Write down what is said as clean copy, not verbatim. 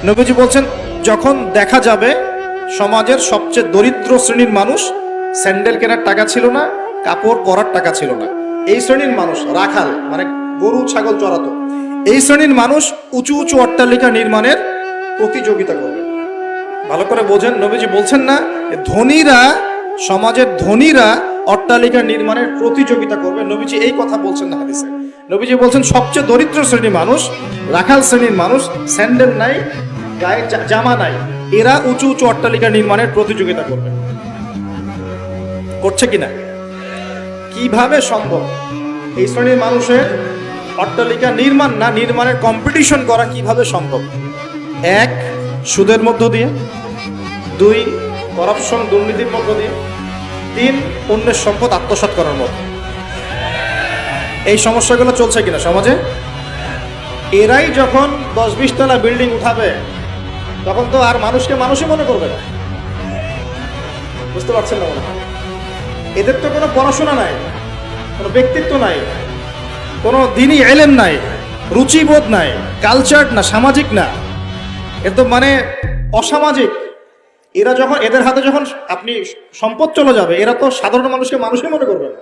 নবীজি বলছেন, যখন দেখা যাবে সমাজের সবচেয়ে দরিদ্র শ্রেণীর মানুষ, স্যান্ডেল কেনার টাকা ছিল না, কাপড় পরার টাকা ছিল না, এই শ্রেণীর মানুষ রাখাল মানে গরু ছাগল চড়াতো, এই শ্রেণীর মানুষ উঁচু উঁচু অট্টালিকা নির্মাণের প্রতিযোগিতা করবে। ভালো করে বোঝেন, নবীজি বলছেন না ধনীরা, সমাজের ধনীরা অট্টালিকা নির্মাণের প্রতিযোগিতা করবে, নবীজি এই কথা বলছেন না হাদিসে। নবীজি বলছেন সবচেয়ে দরিদ্র শ্রেণীর মানুষ, রাখাল শ্রেণীর মানুষ, স্যান্ডেল নাই, গায়ে জামা নাই, এরা উঁচু উঁচু অট্টালিকা নির্মাণের প্রতিযোগিতা করবে। করছে কিনা? কিভাবে সম্ভব এই শ্রেণীর মানুষের অট্টালিকা নির্মাণ না নির্মাণের কম্পিটিশন করা কিভাবে সম্ভব? এক, সুদের মধ্য দিয়ে; দুই, করাপশন দুর্নীতির মধ্য দিয়ে; তিন, অন্যের সম্পদ আত্মসাৎ করার মতো। এই সমস্যাগুলো চলছে কিনা সমাজে? এরাই যখন 10-20 তলা বিল্ডিং উঠাবে তখন তো আর মানুষকে মানুষই মনে করবে না। বুঝতে পারছেন না? এদের তো কোনো পড়াশোনা নাই, কোনো ব্যক্তিত্ব নাই, কোনো দিনই এলেম নাই, রুচিবোধ নাই, কালচার না, সামাজিক না, এর তো মানে অসামাজিক। এরা যখন, এদের হাতে যখন আপনি সম্পদ চলে যাবে, এরা তো সাধারণ মানুষকে মানুষই মনে করবে না।